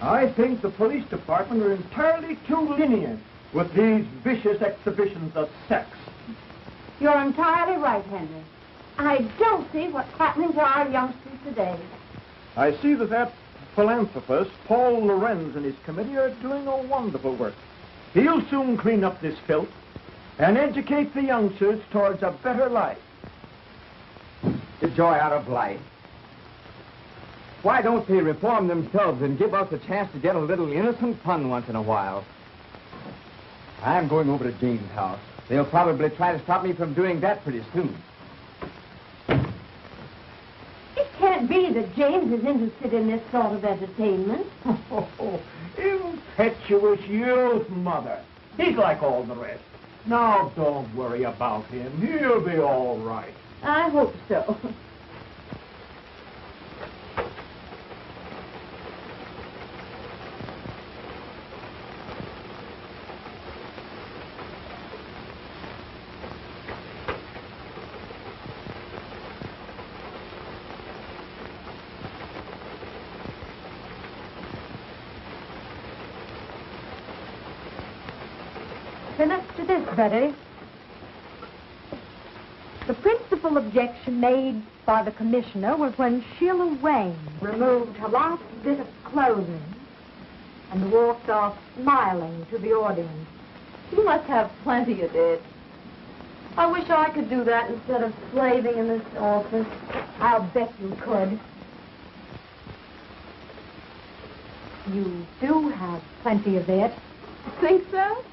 I think the police department are entirely too lenient with these vicious exhibitions of sex. You're entirely right, Henry. I don't see what's happening to our youngsters today. I see that philanthropist, Paul Lorenz, and his committee are doing a wonderful work. He'll soon clean up this filth and educate the youngsters towards a better life. The joy out of life. Why don't they reform themselves and give us a chance to get a little innocent fun once in a while? I'm going over to Jane's house. They'll probably try to stop me from doing that pretty soon. It can't be that James is interested in this sort of entertainment. Oh, impetuous youth, Mother. He's like all the rest. Now, don't worry about him. He'll be all right. I hope so. Then up to this, Betty. The principal objection made by the commissioner was when Sheila Wayne removed her last bit of clothing and walked off smiling to the audience. You must have plenty of it. I wish I could do that instead of slaving in this office. I'll bet you could. You do have plenty of it. Think so?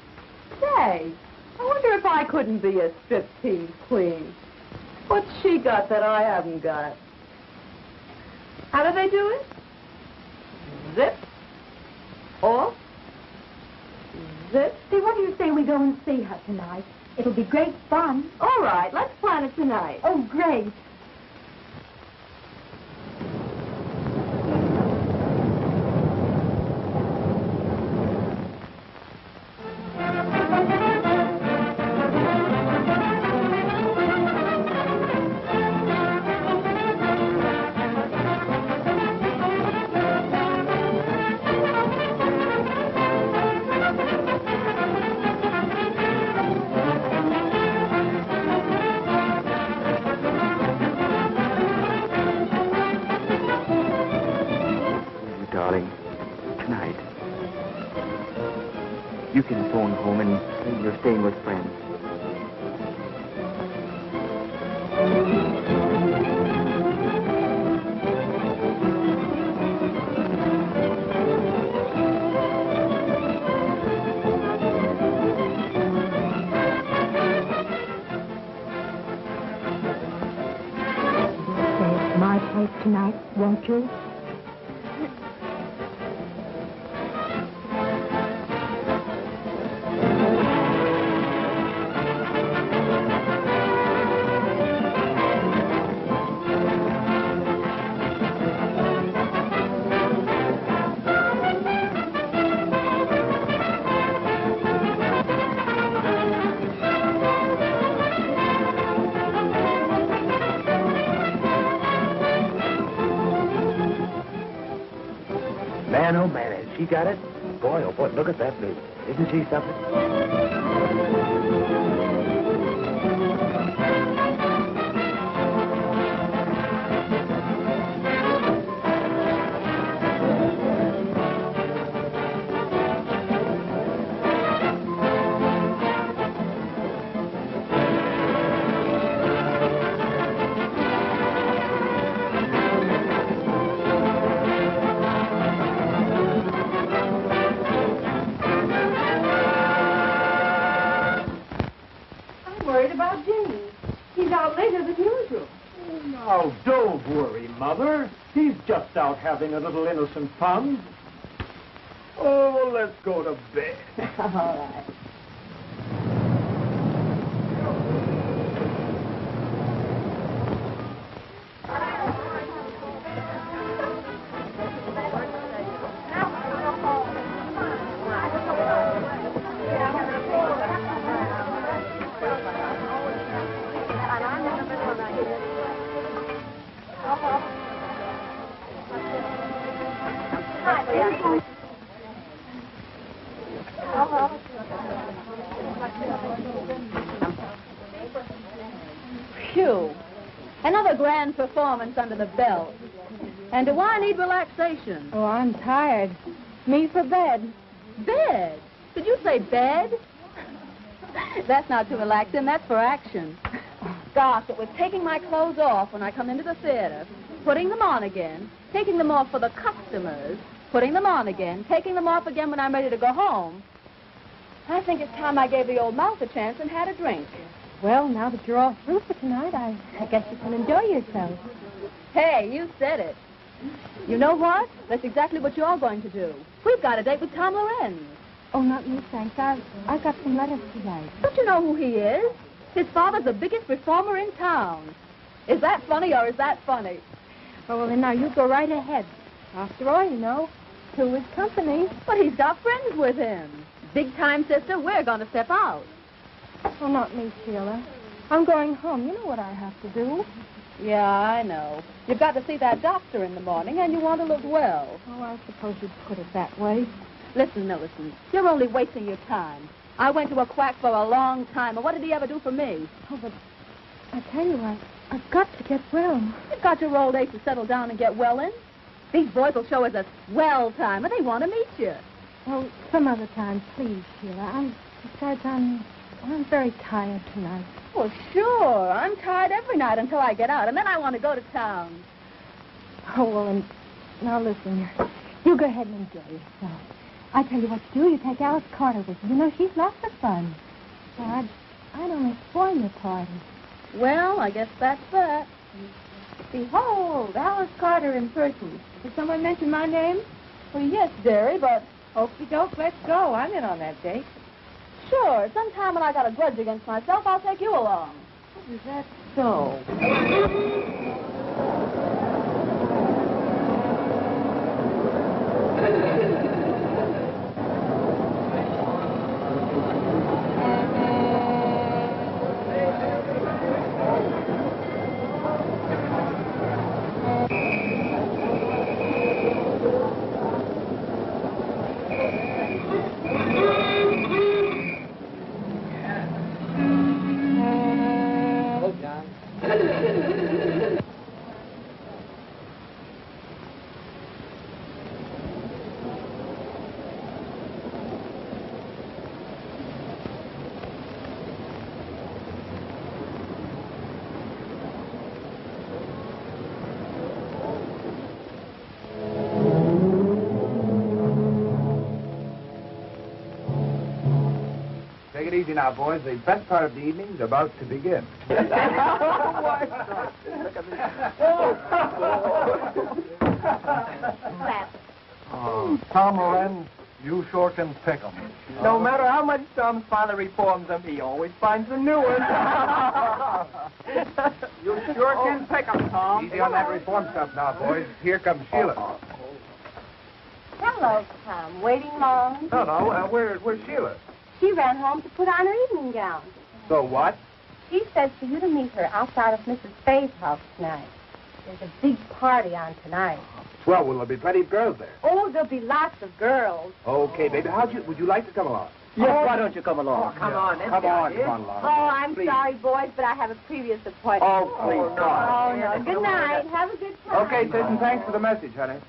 Say, I wonder if I couldn't be a striptease queen. What's she got that I haven't got? How do they do it? Zip. Off. Zip. See, what do you say we go and see her tonight? It'll be great fun. All right, let's plan it tonight. Oh, great. You can phone home and say you're staying with friends. Stay at my place tonight, won't you? Man, oh man, has she got it? Boy, oh boy, look at that baby. Isn't she something? Now, don't worry, Mother. He's just out having a little innocent fun. Oh, let's go to bed. All right. grand performance under the belt. And do I need relaxation? Oh, I'm tired. Me for bed. Bed? Did you say bed? That's not to relax in, that's for action. Gosh, it was taking my clothes off when I come into the theater, putting them on again, taking them off for the customers, putting them on again, taking them off again when I'm ready to go home. I think it's time I gave the old mouth a chance and had a drink. Well, now that you're all through for tonight, I guess you can enjoy yourself. Hey, you said it. You know what? That's exactly what you're going to do. We've got a date with Tom Lorenz. Oh, not me, thanks. I've got some letters to write. Don't you know who he is? His father's the biggest reformer in town. Is that funny or is that funny? Oh, well, then now you go right ahead. After all, you know, two is company. But he's got friends with him. Big time, sister, we're going to step out. Oh, not me, Sheila. I'm going home. You know what I have to do. Yeah, I know. You've got to see that doctor in the morning and you want to look well. Oh, I suppose you'd put it that way. Listen, Millicent, you're only wasting your time. I went to a quack for a long time, and what did he ever do for me? Oh, but I tell you, I've got to get well. You've got your old age to settle down and get well in. These boys will show us a swell time, and they want to meet you. Oh, some other time, please, Sheila. Besides, I'm very tired tonight. Well, sure. I'm tired every night until I get out, and then I want to go to town. Oh, well, and now listen. You go ahead and enjoy yourself. I tell you what to do. You take Alice Carter with you. You know, she's lots of fun. So I'd only spoil your party. Well, I guess that's that. Behold, Alice Carter in person. Did someone mention my name? Well, yes, dearie, but... Okey doke, let's go. I'm in on that date. Sure. Sometime when I got a grudge against myself, I'll take you along. Is that so? Take it easy now, boys. The best part of the evening's about to begin. Oh, Tom Lorenz, you sure can pick 'em. No matter how much Tom's father reforms them, he always finds a new one. You sure can pick 'em, Tom. Easy on that reform stuff now, boys. Here comes Sheila. Hello, Tom. Waiting long? No, where's Sheila? She ran home to put on her evening gown. So what? She says for you to meet her outside of Mrs. Faye's house tonight. There's a big party on tonight. Swell, will there be plenty of girls there? Oh, there'll be lots of girls. Okay, baby. Would you like to come along? Yes, why don't you come along? Come on along. Oh, I'm Please. sorry, boys, but I have a previous appointment. Oh, please, Oh, come. no. Good night. Have a good time. Okay, sis, and thanks for the message, honey.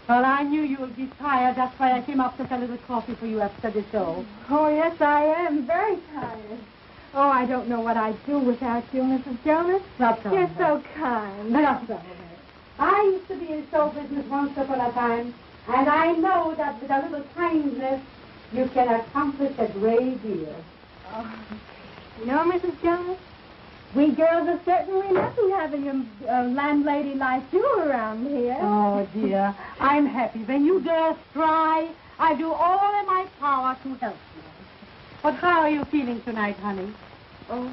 Well, I knew you would be tired. That's why I came up to get a little coffee for you after the show. Oh, yes, I am. Very tired. Oh, I don't know what I'd do without you, Mrs. Jonas. You're so kind. Not so. I used to be in show business once upon a time, and I know that with a little kindness, you can accomplish a great deal. Oh. You know, Mrs. Jonas, We girls are certainly lucky having a landlady like you around here. Oh, dear. I'm happy. When you girls try, I do all in my power to help you. But how are you feeling tonight, honey? Oh,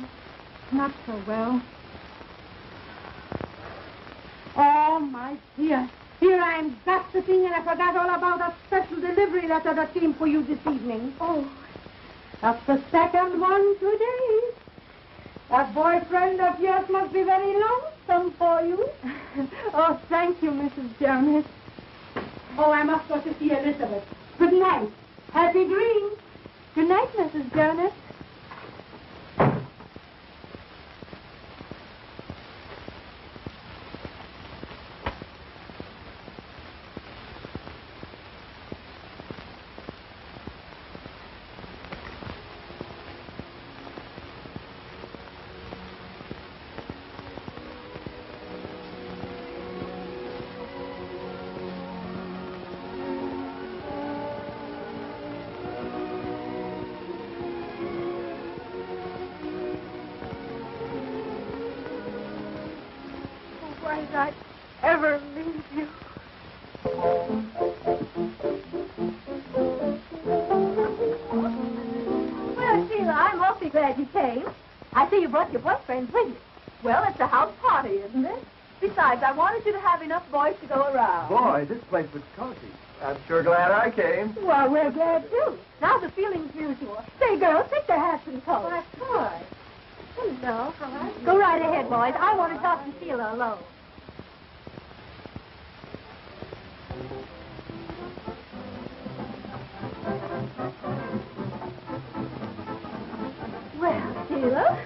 not so well. Oh, my dear. Here I am gossiping, and I forgot all about a special delivery letter that came for you this evening. Oh, That's the second one today. That boyfriend of yours must be very lonesome for you. oh, thank you, Mrs. Jonas. Oh, I must go to see Elizabeth. Good night. Happy dreams. Good night, Mrs. Jonas. Why did I ever leave you? Well, Sheila, I'm awfully glad you came. I see you brought your boyfriend with you. Well, it's a house party, isn't it? Besides, I wanted you to have enough boys to go around. Boy, this place looks cozy. I'm sure glad I came. Well, we're glad, too. Now the feeling's mutual. Say, girls, take their hats and coats. Why, boy. Hello, how are you? Go right ahead, boys. I want to talk to Sheila alone. Well, Sheila.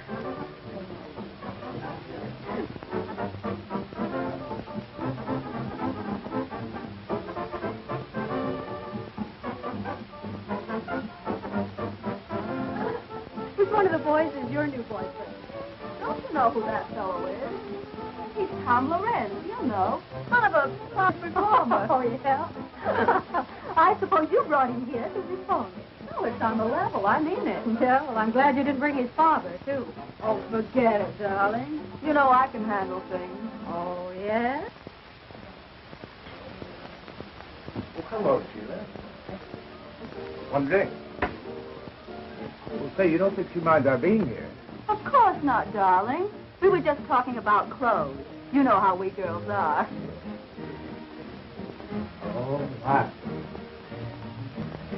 Which one of the boys is your new boyfriend? Don't you know who that fellow is? He's Tom Lorenz, you know. Son of a class performer. Oh, yeah? I suppose you brought him here to reform it. No, it's on the level. I mean it. Yeah, well, I'm glad you didn't bring his father, too. Oh, forget it, darling. You know I can handle things. Oh, yeah? Well, hello, Sheila. One drink. Well, say, you don't think she minds our being here? Of course not, darling. We were just talking about clothes. You know how we girls are. Oh, my.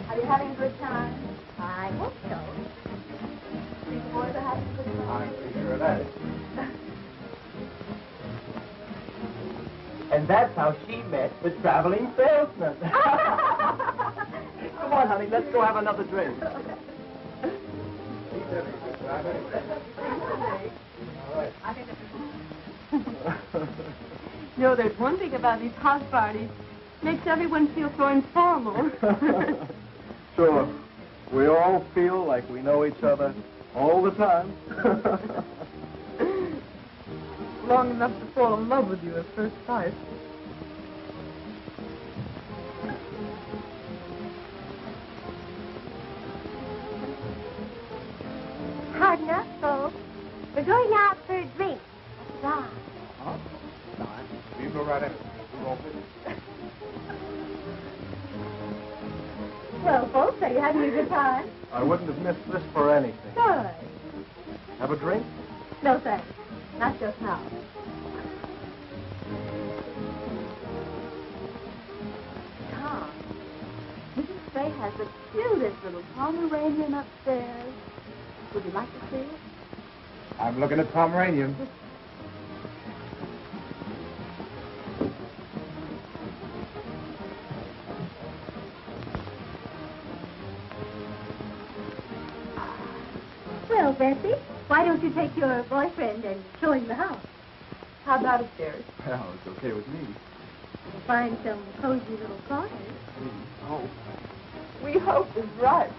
Are you having a good time? I hope so. These boys are having a good time. I'm pretty sure of that. And that's how she met the traveling salesman. Come on, honey, let's go have another drink. He's having a good time, anyway. All right. You know, there's one thing about these house parties. Makes everyone feel so informal. Sure. We all feel like we know each other all the time. Long enough to fall in love with you at first sight. Hard enough, folks. We're going out for a drink. Right. Huh? You go right in. We won't fit. Well, folks, are you having a good time? I wouldn't have missed this for anything. Good. Have a drink? No, thanks. Not just now. Tom, Mrs. Fay has the cutest little Pomeranian upstairs. Would you like to see it? I'm looking at Pomeranian. Well, Bessie, why don't you take your boyfriend and show him the house? How about upstairs? Well, it's okay with me. We'll find some cozy little corners. Oh. We hope is right.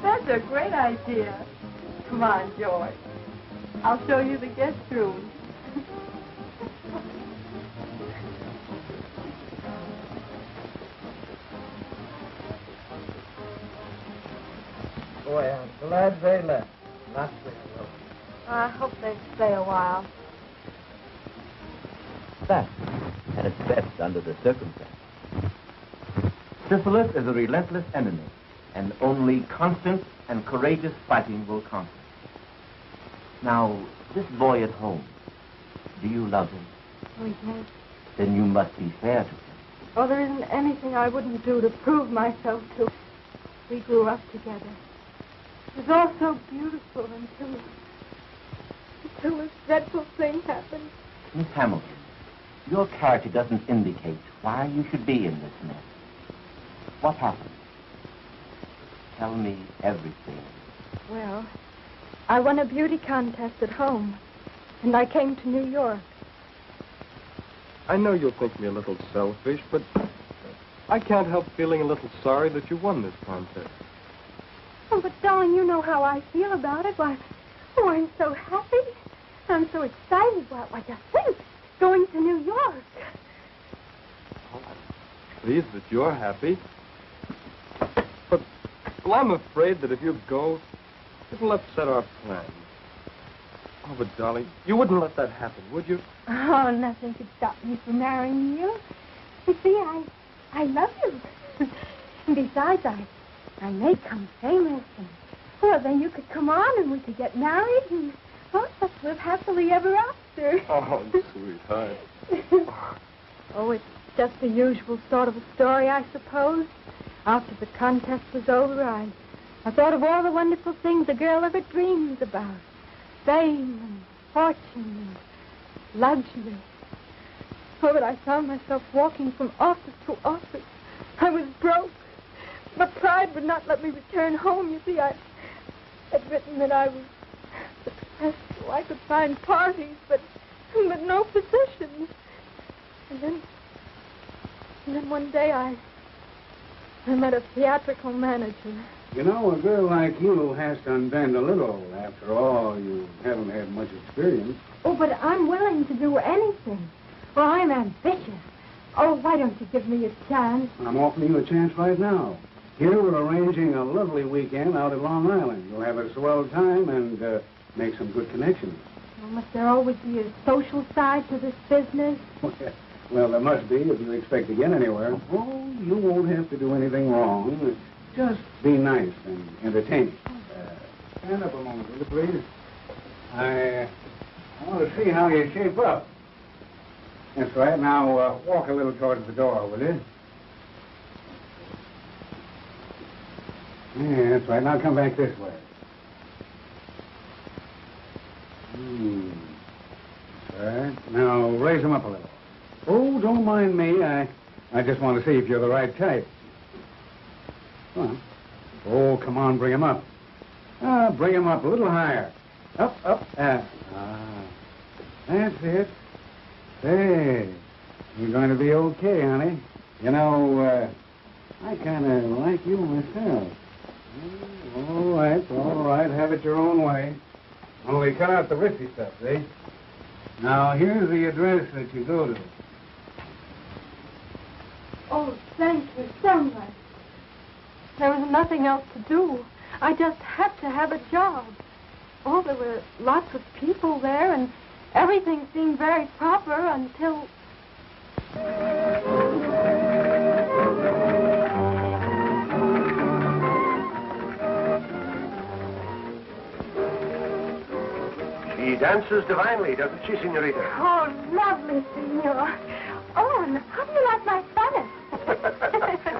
That's a great idea. Come on, Joy. I'll show you the guest room. Boy, I'm glad they left. Not they will. I hope they stay a while. That. and it's best under the circumstances. Syphilis is a relentless enemy, and only constant and courageous fighting will conquer. Now, this boy at home, do you love him? Oh, yes. Then you must be fair to him. Oh, there isn't anything I wouldn't do to prove myself to. We grew up together. It was all so beautiful until this dreadful thing happened. Miss Hamilton, your character doesn't indicate why you should be in this mess. What happened? Tell me everything. Well, I won a beauty contest at home, and I came to New York. I know you'll think me a little selfish, but I can't help feeling a little sorry that you won this contest. Oh, but darling, you know how I feel about it. Why, oh, I'm so happy. I'm so excited. Why, just think, going to New York. Oh, I'm pleased that you're happy. But, well, I'm afraid that if you go, it'll upset our plans. Oh, but, darling, you wouldn't let that happen, would you? Oh, nothing could stop me from marrying you. You see, I love you. And besides, I may become famous. And, well, then you could come on and we could get married and, well, let's live happily ever after. Oh, sweetheart. Oh, it's just the usual sort of a story, I suppose. After the contest was over, I thought of all the wonderful things a girl ever dreams about. Fame and fortune and luxury. Oh, but I found myself walking from office to office. I was broke. But pride would not let me return home. You see, I'd written that I was successful. I could find parties, but no positions. And then one day I met a theatrical manager. You know, a girl like you has to unbend a little. After all, you haven't had much experience. Oh, but I'm willing to do anything. Well, I'm ambitious. Oh, why don't you give me a chance? I'm offering you a chance right now. Here we're arranging a lovely weekend out at Long Island. You'll have a swell time and make some good connections. Well, must there always be a social side to this business? Well, there must be if you expect to get anywhere. Oh, you won't have to do anything wrong. Just be nice and entertaining. Stand up a moment, will you, please? I want to see how you shape up. That's right. Now, walk a little towards the door, will you? Yeah, that's right. Now come back this way. That's right. Now, raise them up a little. Oh, don't mind me. I just want to see if you're the right type. Come on. Oh, come on, bring him up. Bring him up a little higher. Up. That's it. Say, you're going to be okay, honey. You know, I kind of like you myself. All right. Have it your own way. Only cut out the risky stuff, see? Now, here's the address that you go to. Oh, thank you so much. There was nothing else to do. I just had to have a job. Oh, there were lots of people there, and everything seemed very proper until... She dances divinely, doesn't she, Senorita? Oh, lovely, senor. Oh, and how do you like my Spanish?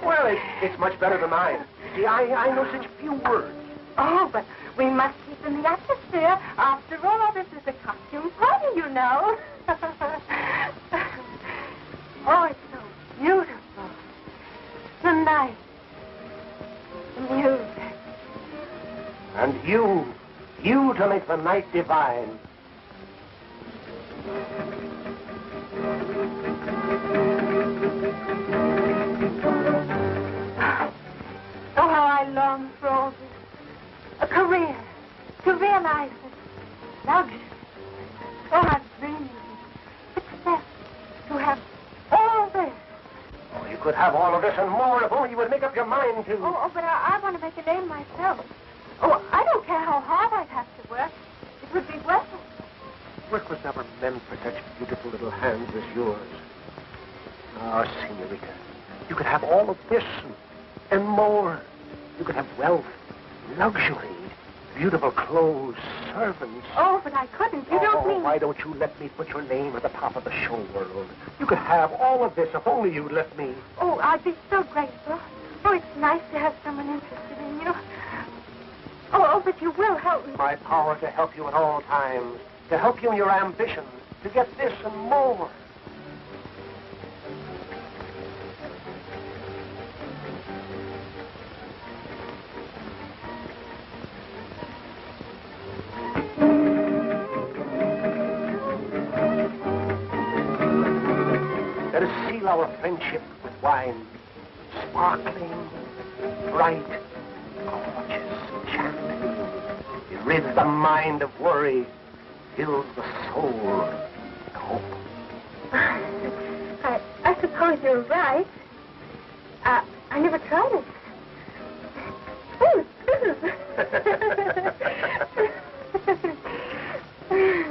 Well, it's much better than mine. See, I know such few words. Oh, but we must keep in the atmosphere. After all, this is a costume party, you know. Oh, it's so beautiful. The night. The music. And you to make the night divine. Oh, how I long for all this. A career. To realize it. Luxury. Oh, I've dreamed of success. To have all this. Oh, you could have all of this and more if only you would make up your mind to... Oh, but I want to make a name myself. Oh, I don't care how hard I'd have to work. It would be worth it. Work was never meant for such beautiful little hands as yours. Ah, senorita, you could have all of this and more. You could have wealth, luxury, beautiful clothes, servants. Oh, but I couldn't. You don't mean... Why don't you let me put your name at the top of the show world? You could have all of this if only you'd let me. Oh, I'd be so grateful. Oh, it's nice to have someone interested in you. Oh, but you will help me. My power to help you at all times, to help you in your ambitions, to get this and more. Let us seal our friendship with wine, sparkling, bright, gorgeous, champagne. It rids the mind of worry, fills the soul with hope. I suppose you're right. I never tried it.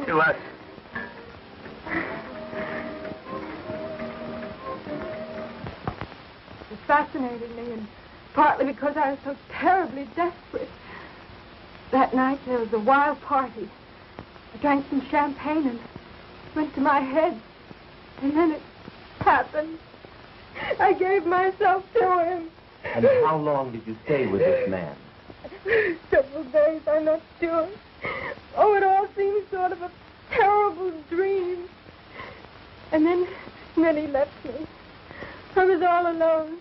To us. It fascinated me, and partly because I was so terribly desperate. That night there was a wild party. I drank some champagne and it went to my head. And then it happened. I gave myself to him. And how long did you stay with this man? Several days, I'm not sure. Oh, it all seemed sort of a terrible dream. And then he left me. I was all alone.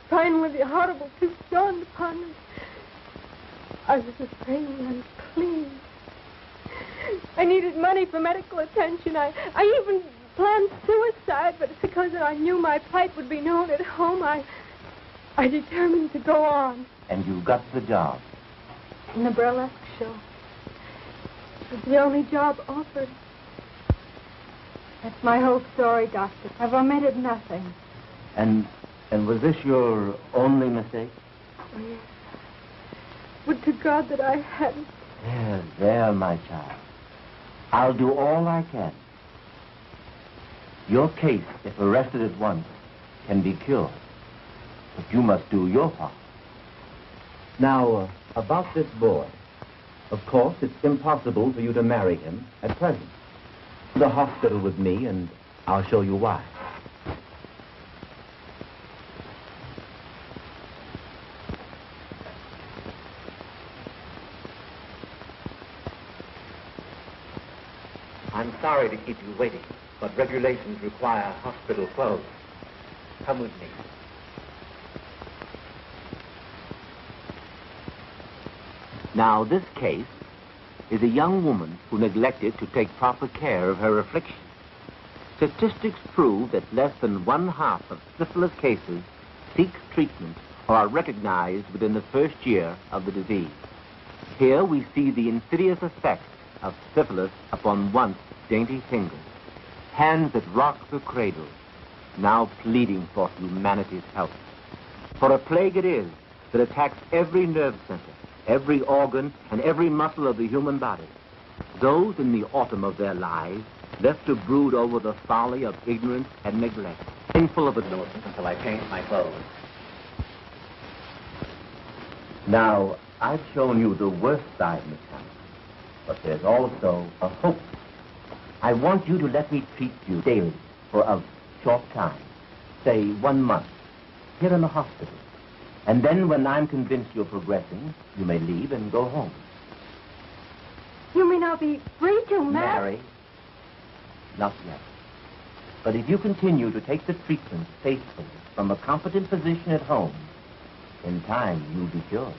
Finally, the horrible truth dawned upon me. I was afraid and unclean. I needed money for medical attention. I even planned suicide, but because I knew my plight would be known at home, I determined to go on. And you got the job? In the burlesque show. It was the only job offered. That's my whole story, Doctor. I've omitted nothing. And was this your only mistake? Oh, yes. Would to God that I hadn't. There, my child. I'll do all I can. Your case, if arrested at once, can be cured. But you must do your part. Now, about this boy. Of course, it's impossible for you to marry him at present. The hospital with me, and I'll show you why. I'm sorry to keep you waiting, but regulations require hospital clothes. Come with me. Now, this case is a young woman who neglected to take proper care of her affliction. Statistics prove that less than 1/2 of syphilis cases seek treatment or are recognized within the first year of the disease. Here we see the insidious effects of syphilis upon once dainty fingers, hands that rock the cradle, now pleading for humanity's help. For a plague it is that attacks every nerve center, every organ, and every muscle of the human body. Those in the autumn of their lives left to brood over the folly of ignorance and neglect, painful of innocence Until I change my clothes. Now, I've shown you the worst side, Miss Hammond, but there's also a hope. I want you to let me treat you daily for a short time, say 1 month, here in the hospital. And then when I'm convinced you're progressing, you may leave and go home. You mean I'll be free to marry? Not yet. But if you continue to take the treatment faithfully from a competent physician at home, in time you'll be cured.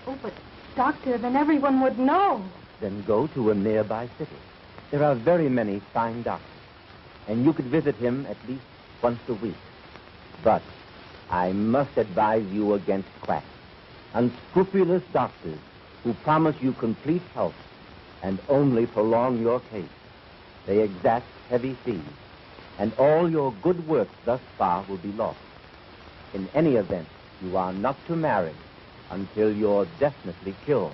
Oh, but, Doctor, then everyone would know. Then go to a nearby city. There are very many fine doctors, and you could visit him at least once a week. But I must advise you against quacks, unscrupulous doctors who promise you complete health and only prolong your case. They exact heavy fees, and all your good work thus far will be lost. In any event, you are not to marry until you're definitely cured.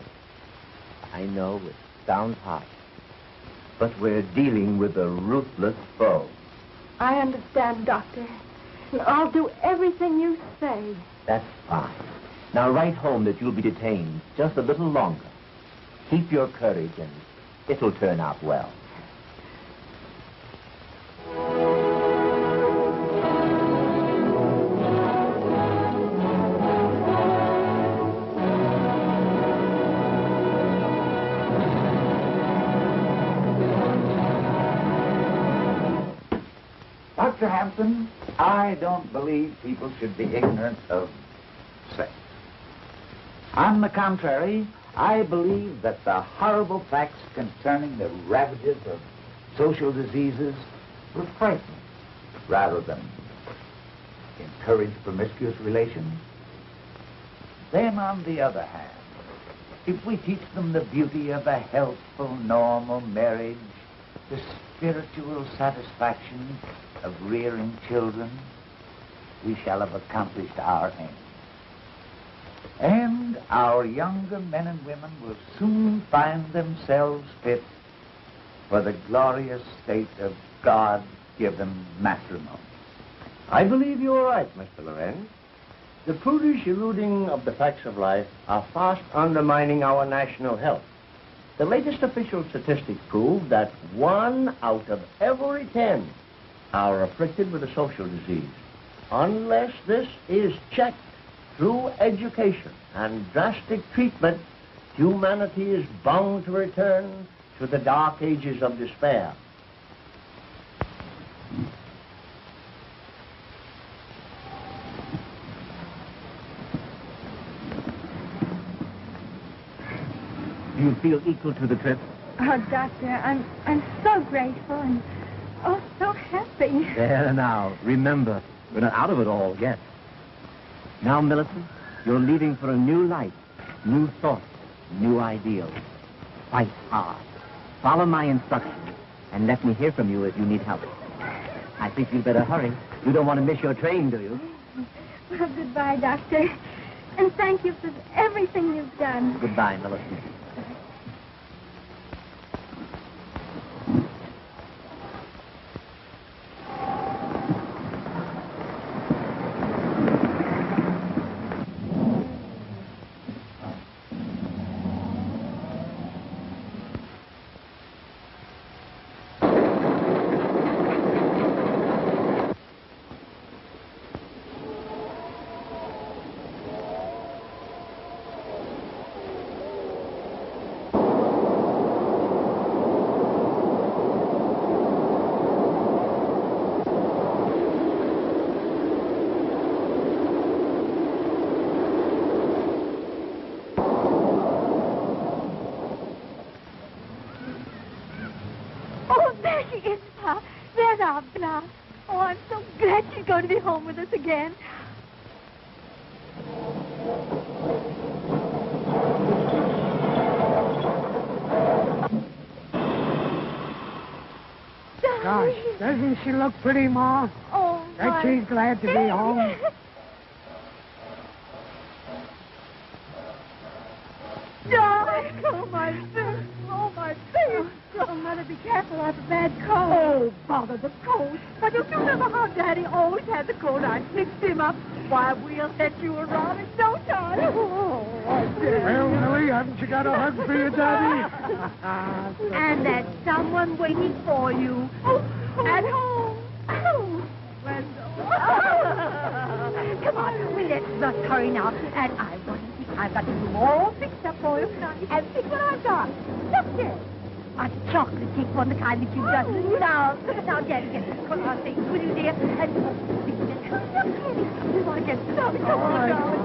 I know it sounds harsh, but we're dealing with a ruthless foe. I understand, Doctor. And I'll do everything you say. That's fine. Now write home that you'll be detained just a little longer. Keep your courage and it'll turn out well. Dr. Hampton, I don't believe people should be ignorant of sex. On the contrary, I believe that the horrible facts concerning the ravages of social diseases will frighten rather than encourage promiscuous relations. Then, on the other hand, if we teach them the beauty of a healthful, normal marriage, the spiritual satisfaction of rearing children, we shall have accomplished our aim. And our younger men and women will soon find themselves fit for the glorious state of God-given matrimony. I believe you are right, Mr. Lorenz. The prudish eluding of the facts of life are fast undermining our national health. The latest official statistics prove that 1 out of every 10 are afflicted with a social disease. Unless this is checked through education and drastic treatment, humanity is bound to return to the dark ages of despair. Do you feel equal to the trip? Oh, Doctor, I'm so grateful and so happy. There now. Remember, we're not out of it all yet. Now, Millicent, you're leaving for a new life, new thoughts, new ideals. Fight hard. Follow my instructions, and let me hear from you if you need help. I think you'd better hurry. You don't want to miss your train, do you? Well, goodbye, Doctor. And thank you for everything you've done. Goodbye, Millicent. Oh, I'm so glad she's going to be home with us again. Gosh, doesn't she look pretty, Ma? Oh, Bet she's glad to be home. Darling, oh, my face. Oh, my face. Oh, Mother, be careful. I have a bad cold. Oh, bother the cold. But don't you remember how Daddy always had the cold? I fixed him up. Why, we'll set you around in no time. Oh, I did. Well, Millie, haven't you got a hug for your daddy? And there's someone waiting for you. At home. Come on, let's hurry now. And I've got to do all fixed up for you. And see what I've got. Look there. A chocolate cake, one the kind that you've done. Now, Daddy, get this thing, will you, dear? And you want to get started. Come on, darling.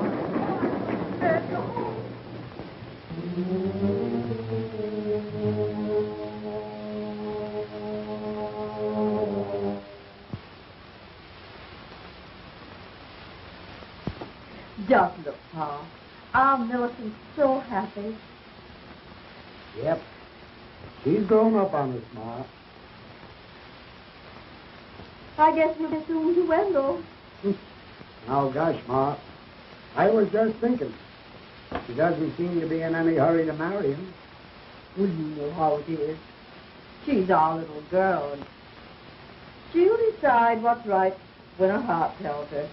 Just look, Pa. Our Millicent's so happy. Yep. She's grown up on us, Ma. I guess we'll be soon to Wendell. Oh, gosh, Ma. I was just thinking. She doesn't seem to be in any hurry to marry him. Well, you know how it is. She's our little girl, and She'll decide what's right when her heart tells her.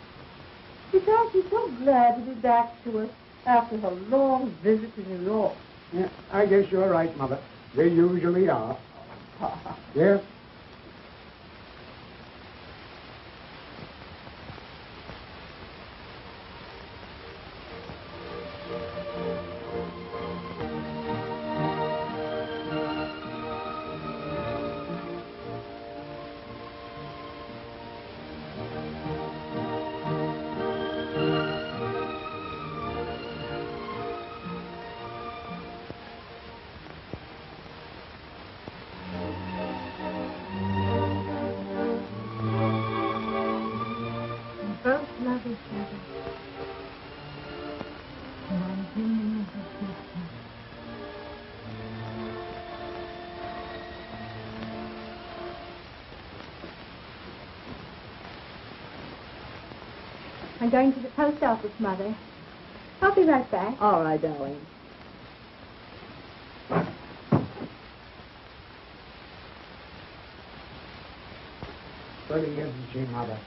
Besides, she's so glad to be back to us after her long visit to New York. Yeah, I guess you're right, Mother. They usually are. Yes? I'm going to the post office, Mother. I'll be right back. All right, darling. Pretty, isn't she, Mother?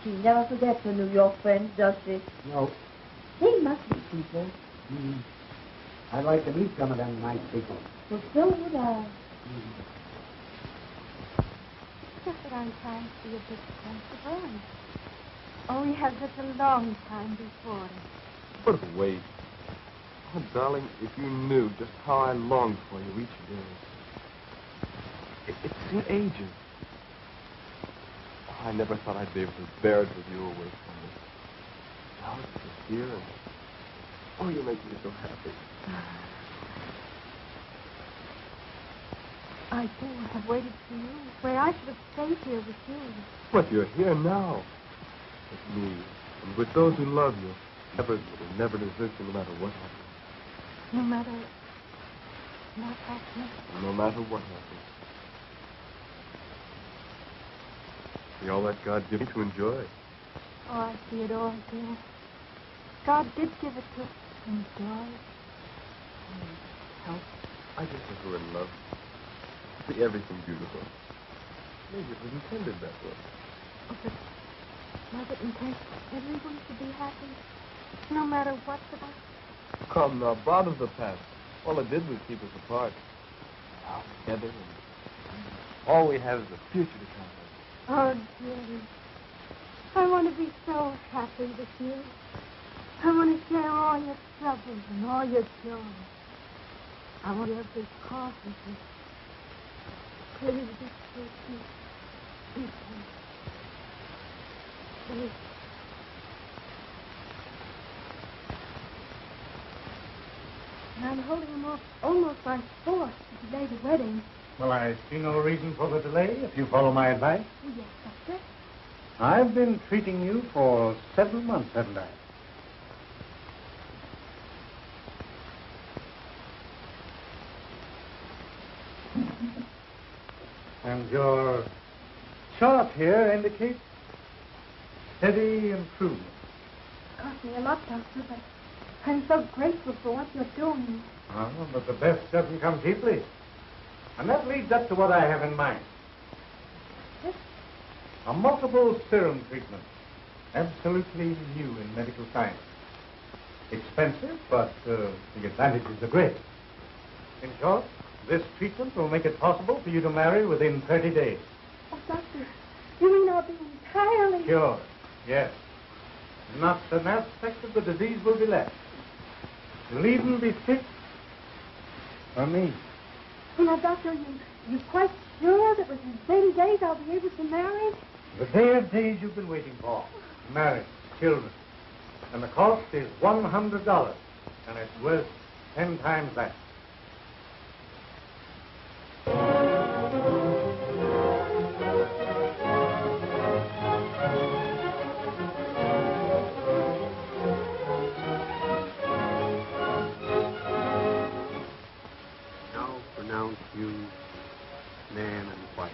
She never forgets her New York friends, does she? No. They must be people. Mm. I'd like to meet some of them nice people. Well, so would I. Just that I'm trying to be a bit sensible. Oh, we have such a long time before us. What a waste. Oh, darling, if you knew just how I longed for you each day. It seemed ages. Oh, I never thought I'd be able to bear it with you away from me. Now it's just here and... Oh, you make me so happy. I too have waited for you. Where I should have stayed here with you. But you're here now. With me. And with those who love you. Never desert you no matter what happens. No matter what happens. No matter what happens. See all that God gave me to enjoy. Oh, I see it all, dear. God did give it to us to enjoy. Help. I just think we're in love. See everything beautiful. Maybe it was intended that way. Oh, but was it intended for everyone to be happy? No matter what's about? Come now, bother the past. All it did was keep us apart. Now together, and all we have is the future to come. Oh, dearie. I want to be so happy with you. I want to share all your troubles and all your joy. I want to be cautious. Please be patient. Be patient. Please. And I'm holding him off almost by force to delay the wedding. Well, I see no reason for the delay if you follow my advice. Oh, yes, Doctor. I've been treating you for 7 months, haven't I? And your chart here indicates steady improvement. It cost me a lot, Doctor, but I'm so grateful for what you're doing. Oh, but the best doesn't come cheaply. And that leads up to what I have in mind. Yes? A multiple serum treatment. Absolutely new in medical science. Expensive, but the advantages are great. In short, this treatment will make it possible for you to marry within 30 days. Oh, Doctor, you mean I'll be entirely... Sure, yes. Not an aspect of the disease will be left. You'll even be fit for me. Oh, now, Doctor, you're quite sure that within 30 days I'll be able to marry? The day of days you've been waiting for. Marriage, children. And the cost is $100. And it's worth 10 times that. Now pronounce you man and wife.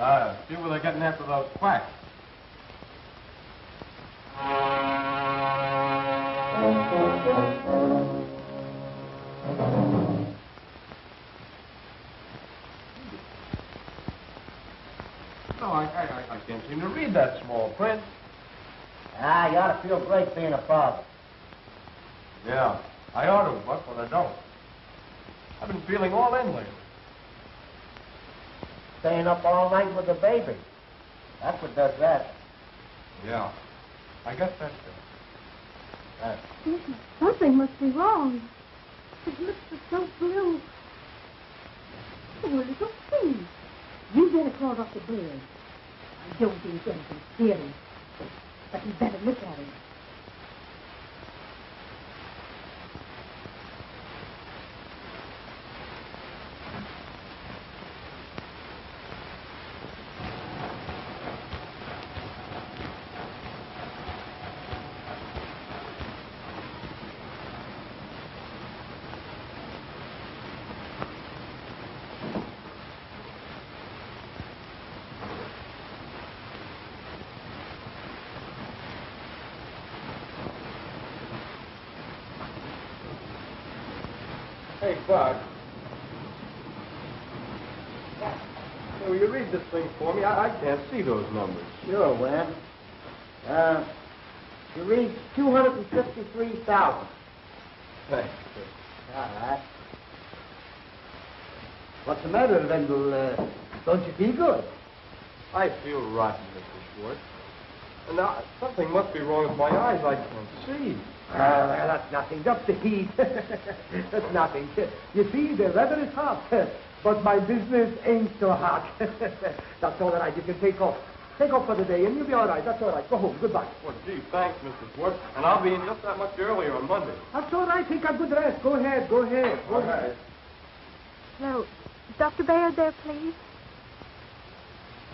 See where they're getting after those quacks. No, I can't seem to read that small print. You ought to feel great being a father. Yeah, I ought to, Buck, but I don't. I've been feeling all in lately. Staying up all night with the baby. That's what does that. Yeah, I guess that's it. Something must be wrong. His lips are so blue. Oh, little please. You better crawl off the bed. I don't think anything serious. But you better look at him. Hey, Buck. Hey, will you read this thing for me? I can't see those numbers. Sure, Wen. You read 253,000. Thanks. All right. What's the matter, Wendell? Don't you feel good? I feel rotten, Mr. Schwartz. And now, something must be wrong with my eyes. I can't see. That's nothing. Just the heat. That's nothing. You see, the weather is hot, but my business ain't so hot. That's all right. You can take off. Take off for the day, and you'll be all right. That's all right. Go home. Goodbye. Well, gee, thanks, Mr. Schwartz. And I'll be in just that much earlier on Monday. That's all right. Take a good rest. Go ahead. Go ahead. Go ahead. No, Dr. Baird there, please.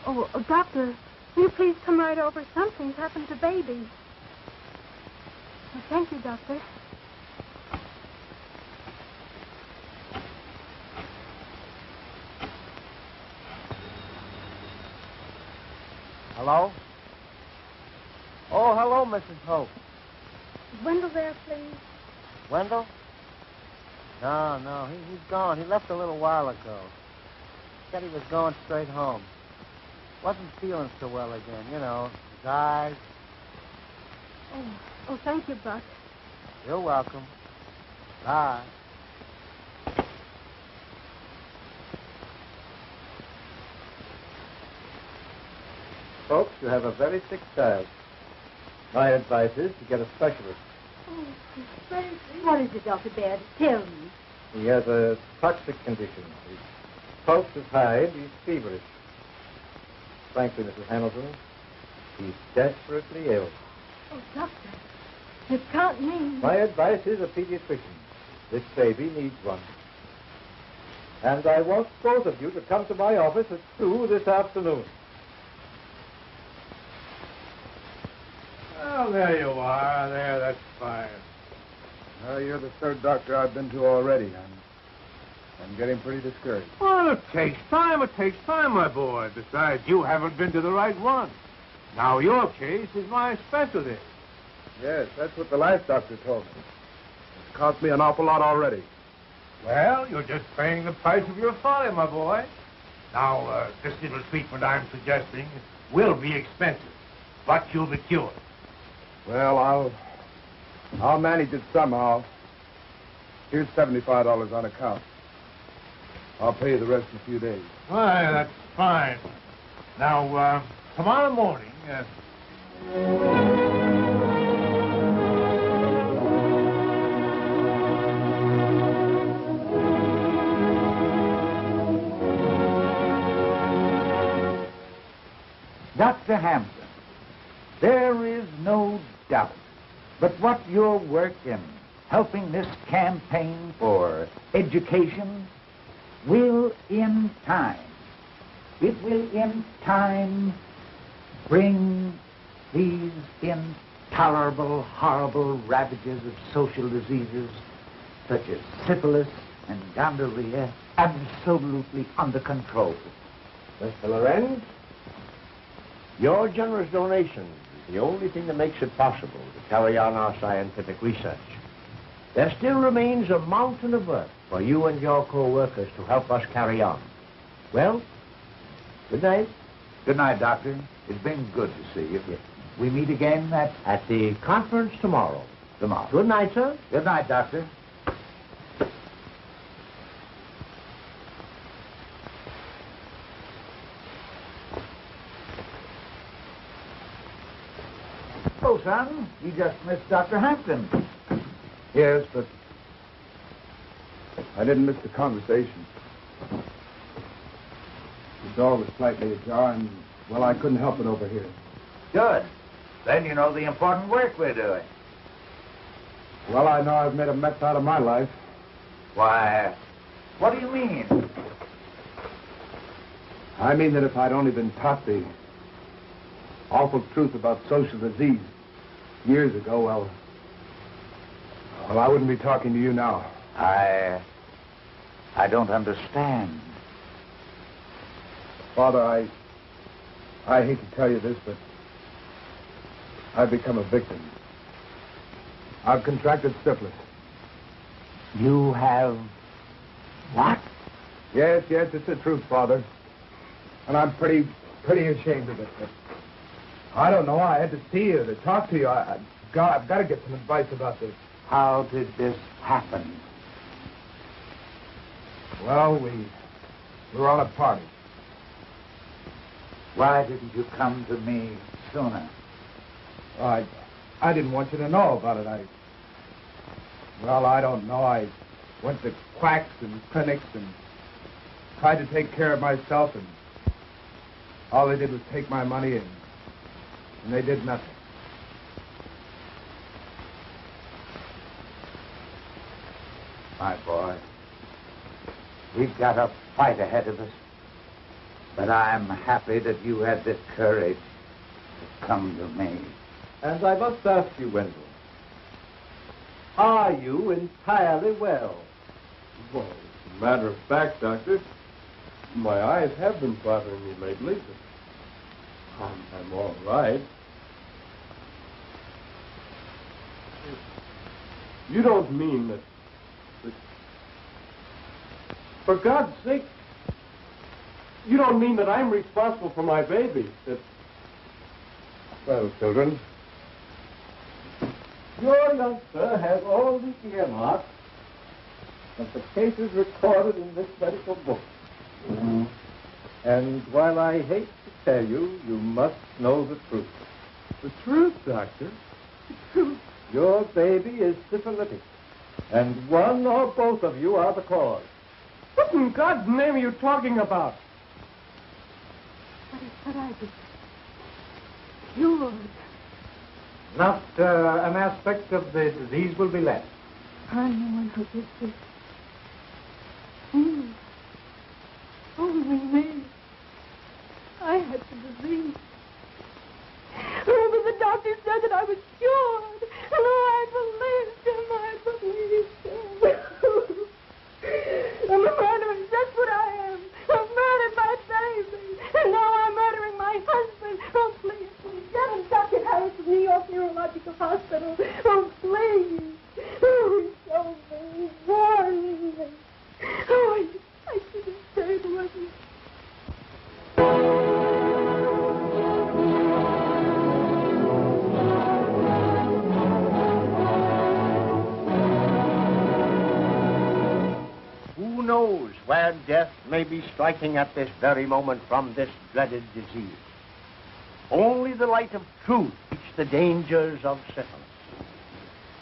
Oh, Doctor, will you please come right over? Something's happened to baby. Oh, thank you, Doctor. Hello? Oh, hello, Mrs. Hope. Is Wendell there, please? Wendell? No, he's gone. He left a little while ago. Said he was going straight home. Wasn't feeling so well again, you know, his eyes. Oh, thank you, Buck. You're welcome. Bye. Folks, you have a very sick child. My advice is to get a specialist. Oh, what is it, Dr. Baird? Tell me. He has a toxic condition. His pulse is high and he's feverish. Frankly, Mrs. Hamilton, he's desperately ill. Oh, Doctor, you can't mean... My advice is a pediatrician. This baby needs one. And I want both of you to come to my office at 2 this afternoon. Oh, there you are. There, that's fine. You're the third doctor I've been to already. I'm getting pretty discouraged. Well, it takes time, my boy. Besides, you haven't been to the right one. Now, your case is my specialty. Yes, that's what the last doctor told me. It's cost me an awful lot already. Well, you're just paying the price of your folly, my boy. Now, this little treatment I'm suggesting will be expensive, but you'll be cured. Well, I'll manage it somehow. Here's $75 on account. I'll pay you the rest in a few days. Why, that's fine. Now, tomorrow morning... Dr. Hampton, there is no doubt but what your work in helping this campaign for education will in time, bring these intolerable, horrible ravages of social diseases such as syphilis and gonorrhea absolutely under control. Mr. Lorenz, your generous donation is the only thing that makes it possible to carry on our scientific research. There still remains a mountain of work for you and your co-workers to help us carry on. Well, good night. Good night, Doctor. It's been good to see you. Yes. We meet again at the conference tomorrow. Tomorrow. Good night, sir. Good night, Doctor. Oh, son, you just missed Dr. Hampton. Yes, but I didn't miss the conversation. The door was slightly ajar, and, well, I couldn't help it over here. Good. Then you know the important work we're doing. Well, I know I've made a mess out of my life. Why, what do you mean? I mean that if I'd only been taught the awful truth about social disease years ago, well, I wouldn't be talking to you now. I don't understand. Father, I hate to tell you this, but I've become a victim. I've contracted syphilis. You have what? Yes, it's the truth, Father. And I'm pretty ashamed of it. But I don't know. I had to see you, to talk to you. I've got to get some advice about this. How did this happen? Well, we were on a party. Why didn't you come to me sooner? I didn't want you to know about it. I don't know. I went to quacks and clinics and tried to take care of myself, and all they did was take my money, and they did nothing. My boy, we've got a fight ahead of us. But I'm happy that you had the courage to come to me. And I must ask you, Wendell, are you entirely well? Well, as a matter of fact, Doctor, my eyes have been bothering me lately, but I'm all right. You don't mean that... For God's sake, you don't mean that I'm responsible for my baby, that... Well, children, Your youngster has all the earmarks of the cases recorded in this medical book. And while I hate to tell you, you must know the truth. The truth, Doctor? The truth. Your baby is syphilitic, and one or both of you are the cause. What in God's name are you talking about? What I did. Cured. Not an aspect of the disease will be left. I'm the one who did this. Me. Only me. I had the disease. Remember, the doctor said that I was cured. And I believed him. I'm a murderer. That's what I am. I've murdered my baby. And now I'm murdering my husband. Oh, please, get him, Dr. Harris from New York Neurological Hospital. Oh, please. Oh, show me. Warn me. Oh, I should have stayed with him. Who knows where death may be striking at this very moment from this dreaded disease? Only the light of truth teaches the dangers of syphilis.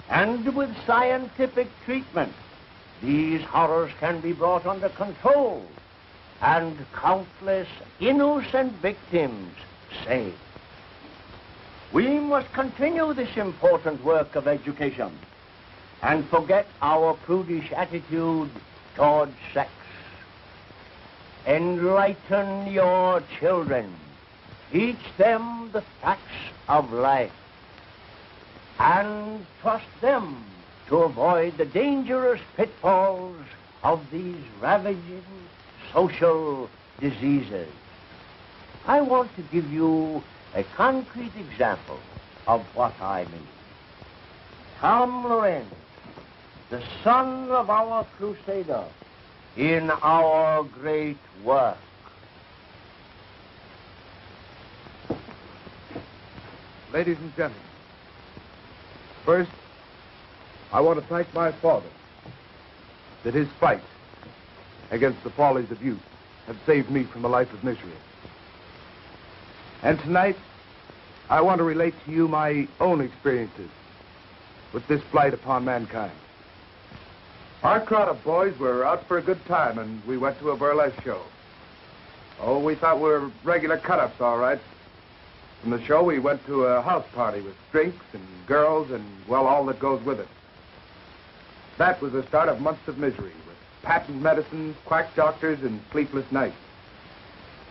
And with scientific treatment, these horrors can be brought under control and countless innocent victims saved. We must continue this important work of education and forget our prudish attitude towards sex. Enlighten your children. Teach them the facts of life. And trust them to avoid the dangerous pitfalls of these ravaging social diseases. I want to give you a concrete example of what I mean. Tom Lorenz, the son of our crusader, in our great work. Ladies and gentlemen, first, I want to thank my father that his fight against the follies of youth have saved me from a life of misery. And tonight, I want to relate to you my own experiences with this blight upon mankind. Our crowd of boys were out for a good time, and we went to a burlesque show. Oh, we thought we were regular cut-ups, all right. From the show, we went to a house party with drinks and girls and, well, all that goes with it. That was the start of months of misery, with patent medicines, quack doctors, and sleepless nights.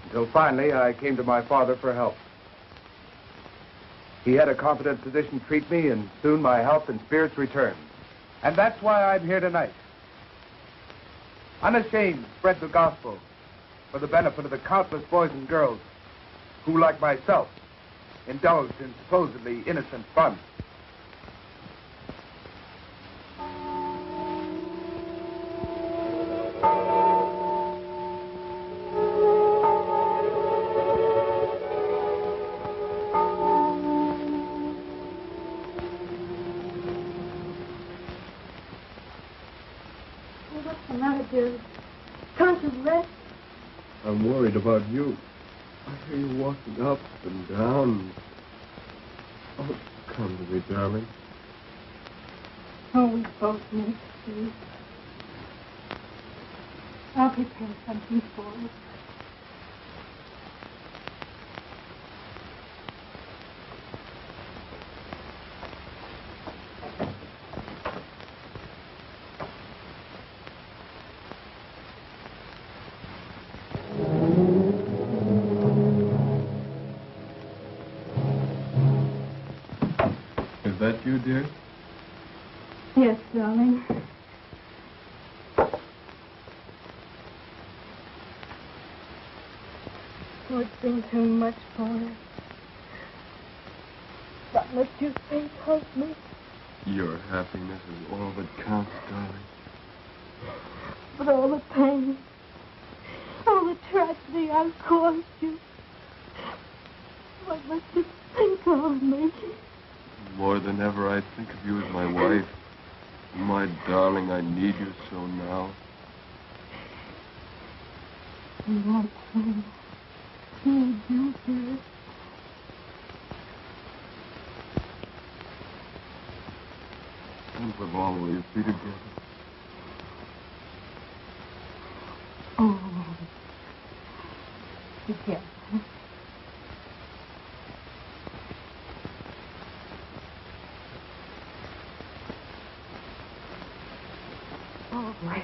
Until finally, I came to my father for help. He had a competent physician treat me, and soon my health and spirits returned. And that's why I'm here tonight. Unashamed to spread the gospel for the benefit of the countless boys and girls who, like myself, indulged in supposedly innocent fun. What's the matter, dear? Can't you rest? I'm worried about you. I hear you walking up and down. Oh, come to me, darling. Oh, we both need sleep. I'll prepare something for you. Is that you, dear? Yes, darling. Oh, it's been too much for us. What must you think of me? Your happiness is all that counts, darling. But all the pain, all the tragedy I've caused you, what must you think of me? More than ever, I think of you as my wife. My darling, I need you so now. And that's me. Need you, dear. And we'll always be together. Oh, together. Always.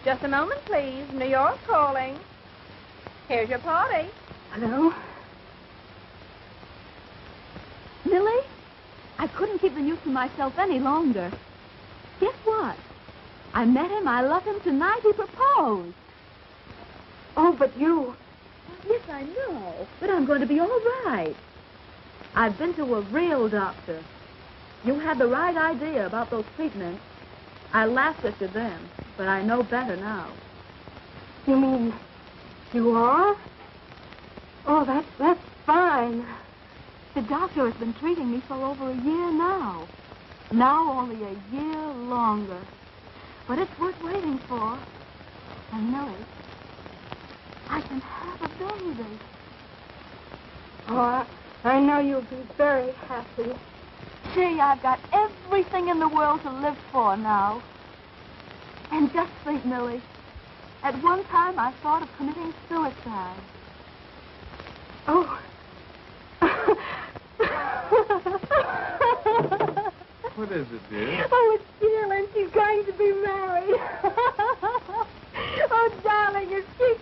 Just a moment, please. New York calling. Here's your party. Hello? Millie, I couldn't keep the news to myself any longer. Guess what? I met him. I love him tonight. He proposed. Oh, but you... Yes, I know. But I'm going to be all right. I've been to a real doctor. You had the right idea about those treatments. I laughed at you then, but I know better now. You mean you are? Oh, that's fine. The doctor has been treating me for over a year now. Now only a year longer. But it's worth waiting for. And Millie, I can have a baby. Oh, I know you'll be very happy. Gee, I've got everything in the world to live for now. And just think, Millie, at one time I thought of committing suicide. Oh. What is it, dear? Oh, it's Jill, and she's going to be married. Oh, darling, if she